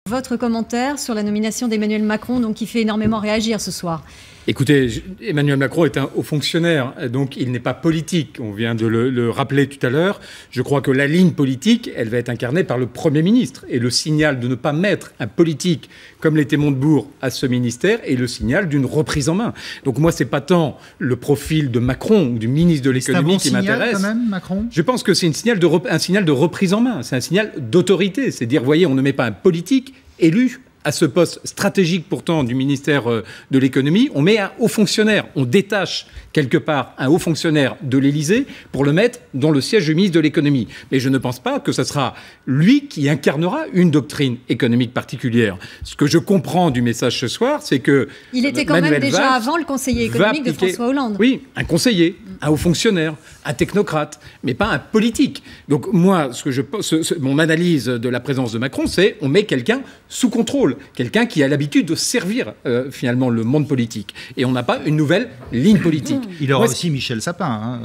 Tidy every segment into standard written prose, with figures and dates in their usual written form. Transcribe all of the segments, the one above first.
Votre commentaire sur la nomination d'Emmanuel Macron, donc, qui fait énormément réagir ce soir. Écoutez, Emmanuel Macron est un haut fonctionnaire, donc il n'est pas politique. On vient de le rappeler tout à l'heure. Je crois que la ligne politique, elle va être incarnée par le Premier ministre. Et le signal de ne pas mettre un politique comme l'était Montebourg à ce ministère est le signal d'une reprise en main. Donc moi, c'est pas tant le profil de Macron ou du ministre de l'économie qui m'intéresse. C'est un bon signal quand même, Macron ? Je pense que c'est un signal de reprise en main. C'est un signal d'autorité. C'est dire, voyez, on ne met pas un politique élu à ce poste stratégique pourtant du ministère de l'économie, on met un haut fonctionnaire. On détache quelque part un haut fonctionnaire de l'Élysée pour le mettre dans le siège du ministre de l'économie. Mais je ne pense pas que ce sera lui qui incarnera une doctrine économique particulière. Ce que je comprends du message ce soir, c'est que il était quand même déjà avant le conseiller économique de François Hollande. Oui, un conseiller, un haut fonctionnaire, un technocrate, mais pas un politique. Donc moi, mon analyse de la présence de Macron, c'est on met quelqu'un sous contrôle, quelqu'un qui a l'habitude de servir finalement le monde politique. Et on n'a pas une nouvelle ligne politique. Il aura aussi Michel Sapin,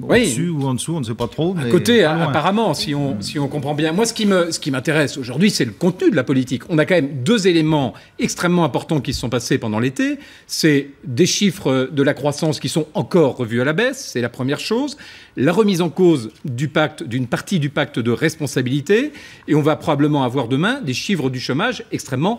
au-dessus ou en dessous, on ne sait pas trop. Mais à côté, apparemment, si on comprend bien. Moi, ce qui m'intéresse aujourd'hui, c'est le contenu de la politique. On a quand même deux éléments extrêmement importants qui se sont passés pendant l'été. C'est des chiffres de la croissance qui sont encore revus à la baisse, c'est la première chose. La remise en cause d'une partie du pacte de responsabilité. Et on va probablement avoir demain des chiffres du chômage extrêmement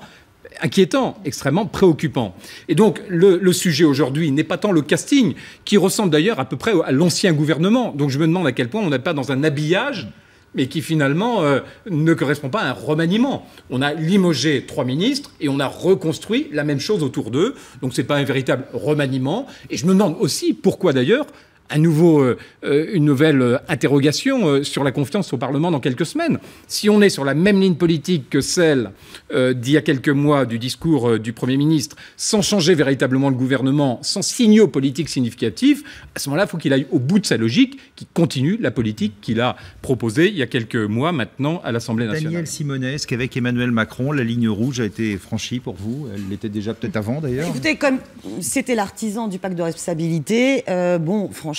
inquiétant, extrêmement préoccupant. Et donc, le sujet aujourd'hui n'est pas tant le casting, qui ressemble d'ailleurs à peu près à l'ancien gouvernement. Donc je me demande à quel point on n'est pas dans un habillage, mais qui finalement ne correspond pas à un remaniement. On a limogé 3 ministres et on a reconstruit la même chose autour d'eux. Donc ce n'est pas un véritable remaniement. Et je me demande aussi pourquoi d'ailleurs à nouveau une nouvelle interrogation sur la confiance au Parlement dans quelques semaines. Si on est sur la même ligne politique que celle d'il y a quelques mois du discours du Premier ministre, sans changer véritablement le gouvernement, sans signaux politiques significatifs, à ce moment-là, il faut qu'il aille au bout de sa logique, qu'il continue la politique qu'il a proposée il y a quelques mois maintenant à l'Assemblée nationale. Daniel Simonet, est-ce qu'avec Emmanuel Macron, la ligne rouge a été franchie pour vous? Elle l'était déjà peut-être avant d'ailleurs. Écoutez, comme c'était l'artisan du pacte de responsabilité, franchement,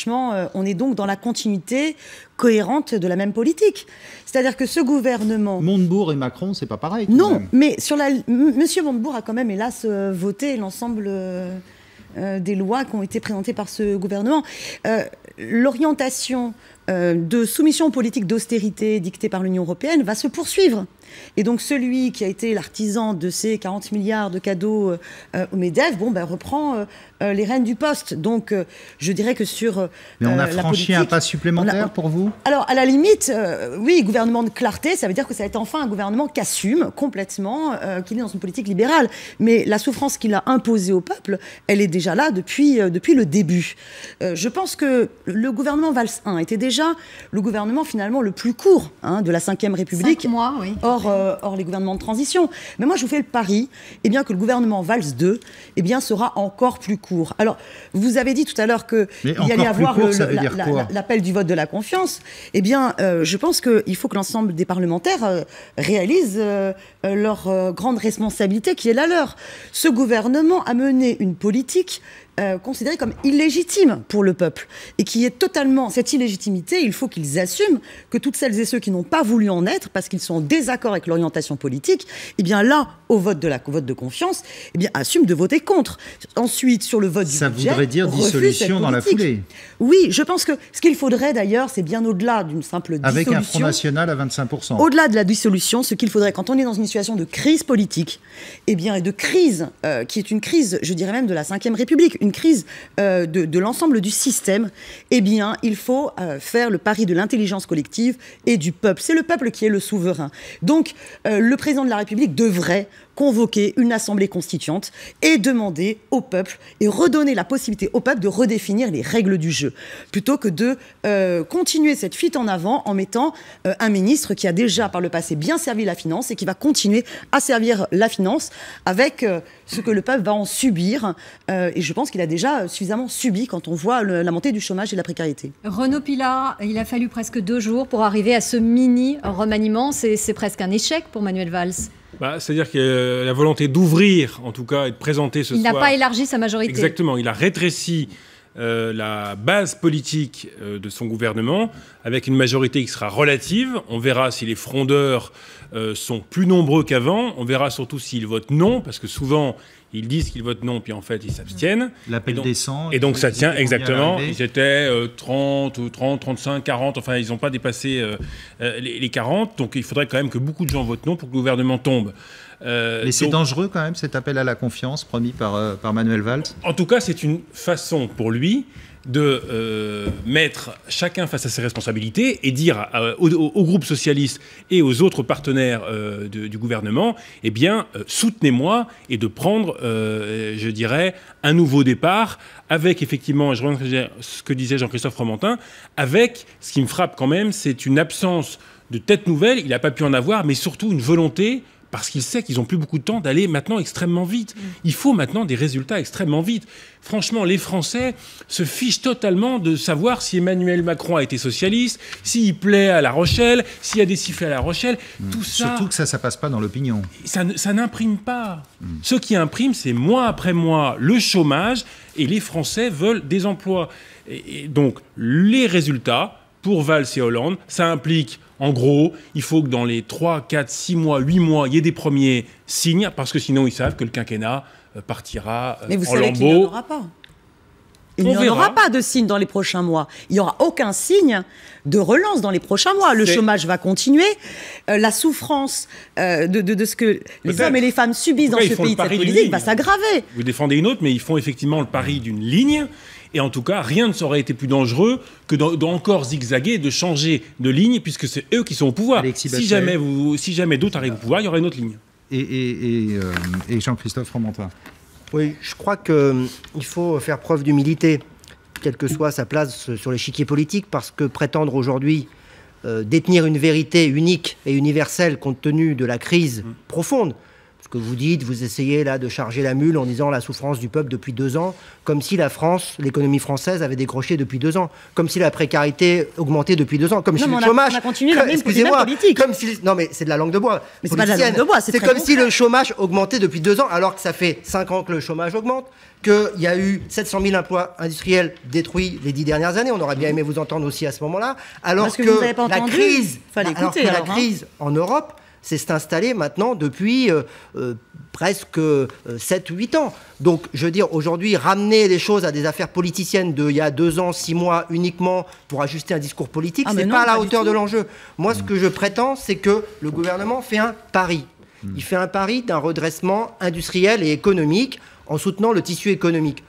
on est donc dans la continuité cohérente de la même politique. C'est-à-dire que ce gouvernement... Montebourg et Macron, c'est pas pareil. Non, mais Monsieur Montebourg a quand même, hélas, voté l'ensemble des lois qui ont été présentées par ce gouvernement. L'orientation de soumission politique d'austérité dictée par l'Union européenne va se poursuivre. Et donc celui qui a été l'artisan de ces 40 milliards de cadeaux au MEDEF, reprend les rênes du poste. Donc je dirais que sur mais on a franchi un pas supplémentaire pour vous? Alors à la limite, oui, gouvernement de clarté, ça veut dire que ça va être enfin un gouvernement qui assume complètement qu'il est dans une politique libérale. Mais la souffrance qu'il a imposée au peuple, elle est déjà là depuis le début. Je pense que le gouvernement Valls 1 était déjà le gouvernement finalement le plus court de la Ve République. 5 mois, oui. Hors les gouvernements de transition. Mais moi, je vous fais le pari que le gouvernement Valls 2 sera encore plus court. Alors, vous avez dit tout à l'heure qu'il y allait avoir l'appel du vote de la confiance. Je pense qu'il faut que l'ensemble des parlementaires réalisent leur grande responsabilité qui est la leur. Ce gouvernement a mené une politique considérée comme illégitime pour le peuple et qui est totalement... Cette illégitimité, il faut qu'ils assument que toutes celles et ceux qui n'ont pas voulu en être parce qu'ils sont en désaccord avec l'orientation politique, là, au vote de confiance, assument de voter contre. Ensuite, sur le vote du budget... Ça voudrait dire dissolution dans la foulée. Oui, je pense que ce qu'il faudrait d'ailleurs, c'est bien au-delà d'une simple dissolution. Avec un Front National à 25%. Au-delà de la dissolution, ce qu'il faudrait, quand on est dans une situation de crise politique, et de crise, qui est une crise, je dirais même de la Ve République, une crise de l'ensemble du système, il faut faire le pari de l'intelligence collective et du peuple. C'est le peuple qui est le souverain. Donc, le président de la République devrait convoquer une assemblée constituante et demander au peuple et redonner la possibilité au peuple de redéfinir les règles du jeu, plutôt que de continuer cette fuite en avant en mettant un ministre qui a déjà par le passé bien servi la finance et qui va continuer à servir la finance avec ce que le peuple va en subir. Et je pense qu'il a déjà suffisamment subi quand on voit la montée du chômage et de la précarité. Renaud Pilat, il a fallu presque 2 jours pour arriver à ce mini-remaniement. C'est presque un échec pour Manuel Valls. C'est-à-dire qu'il a la volonté d'ouvrir, en tout cas, et de présenter ce soir... Il n'a pas élargi sa majorité. Exactement, il a rétréci la base politique de son gouvernement, avec une majorité qui sera relative. On verra si les frondeurs sont plus nombreux qu'avant. On verra surtout s'ils votent non, parce que souvent, ils disent qu'ils votent non, puis en fait, ils s'abstiennent. L'appel descend. Et donc, ça tient exactement. Ils étaient 30, 35, 40. Enfin, ils n'ont pas dépassé les 40. Donc, il faudrait quand même que beaucoup de gens votent non pour que le gouvernement tombe. Mais c'est dangereux quand même, cet appel à la confiance promis par Manuel Valls. En tout cas, c'est une façon pour lui de mettre chacun face à ses responsabilités et dire au groupe socialiste et aux autres partenaires du gouvernement, eh bien, soutenez-moi, et de prendre, je dirais, un nouveau départ avec, effectivement, je reviens à ce que disait Jean-Christophe Fromentin, avec, ce qui me frappe quand même, c'est une absence de tête nouvelle. Il n'a pas pu en avoir, mais surtout une volonté, parce qu'il sait qu'ils n'ont plus beaucoup de temps, d'aller maintenant extrêmement vite. Il faut maintenant des résultats extrêmement vite. Franchement, les Français se fichent totalement de savoir si Emmanuel Macron a été socialiste, s'il plaît à La Rochelle, s'il y a des sifflets à La Rochelle. Tout ça, surtout que ça passe pas dans l'opinion. Ça n'imprime pas. Ce qui imprime, c'est mois après mois le chômage, et les Français veulent des emplois. Et donc, les résultats, pour Valls et Hollande, ça implique... En gros, il faut que dans les 3, 4, 6 mois, 8 mois, il y ait des premiers signes, parce que sinon, ils savent que le quinquennat partira Mais vous en savez lambeaux. qu'il n'y en aura pas. Il n'y en aura pas de signe dans les prochains mois. Il n'y aura aucun signe de relance dans les prochains mois. Le chômage va continuer. La souffrance de ce que les hommes et les femmes subissent dans ce pays de cette politique va s'aggraver. Vous défendez une autre, mais ils font effectivement le pari d'une ligne. Et en tout cas, rien ne aurait été plus dangereux que d'encore zigzaguer, de changer de ligne, puisque c'est eux qui sont au pouvoir. Si jamais d'autres arrivent au pouvoir, il y aura une autre ligne. Et Jean-Christophe Fromentin. Oui, je crois qu'il faut faire preuve d'humilité, quelle que soit sa place sur l'échiquier politique, parce que prétendre aujourd'hui détenir une vérité unique et universelle compte tenu de la crise profonde, ce que vous dites, vous essayez là de charger la mule en disant la souffrance du peuple depuis 2 ans, comme si la France, l'économie française avait décroché depuis 2 ans, comme si la précarité augmentait depuis 2 ans, comme si le chômage... On a continué la même politique. Comme si, non mais c'est de la langue de bois. Mais c'est pas de la langue de bois, c'est comme si le chômage augmentait depuis 2 ans, alors que ça fait 5 ans que le chômage augmente, qu'il y a eu 700 000 emplois industriels détruits les 10 dernières années. On aurait bien aimé vous entendre aussi à ce moment-là. Alors que la crise, la crise en Europe s'est installée maintenant depuis presque 7-8 ans. Donc, je veux dire, aujourd'hui, ramener les choses à des affaires politiciennes d'il y a 2 ans, 6 mois uniquement pour ajuster un discours politique, c'est pas à la hauteur de l'enjeu. Moi, ce que je prétends, c'est que le gouvernement fait un pari. Il fait un pari d'un redressement industriel et économique en soutenant le tissu économique.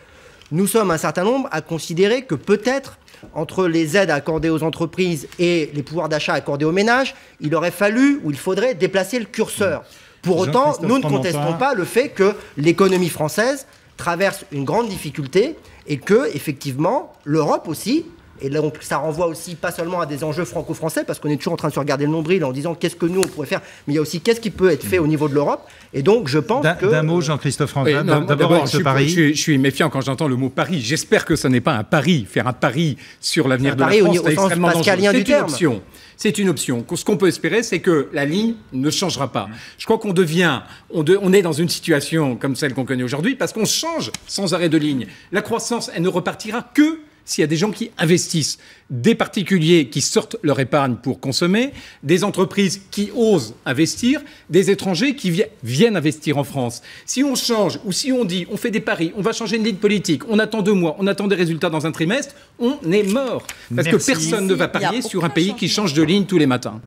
Nous sommes un certain nombre à considérer que peut-être, entre les aides accordées aux entreprises et les pouvoirs d'achat accordés aux ménages, il aurait fallu ou il faudrait déplacer le curseur. Pour autant, nous ne contestons pas le fait que l'économie française traverse une grande difficulté et que, effectivement, l'Europe aussi, et donc ça renvoie aussi pas seulement à des enjeux franco-français, parce qu'on est toujours en train de se regarder le nombril en disant qu'est-ce que nous on pourrait faire, mais il y a aussi qu'est-ce qui peut être fait au niveau de l'Europe. Et donc je pense que... D'un mot, Jean-Christophe Fromentin, d'abord, je suis méfiant quand j'entends le mot pari. J'espère que ce n'est pas un pari. Faire un pari sur l'avenir de la France, c'est extrêmement dangereux. C'est une option. C'est une option. Ce qu'on peut espérer, c'est que la ligne ne changera pas. Je crois qu'on on est dans une situation comme celle qu'on connaît aujourd'hui parce qu'on change sans arrêt de ligne. La croissance, elle ne repartira que s'il y a des gens qui investissent, des particuliers qui sortent leur épargne pour consommer, des entreprises qui osent investir, des étrangers qui viennent investir en France. Si on change ou si on dit on fait des paris, on va changer une ligne politique, on attend 2 mois, on attend des résultats dans un trimestre, on est mort. Parce que personne ne va parier sur un pays qui change de ligne tous les matins.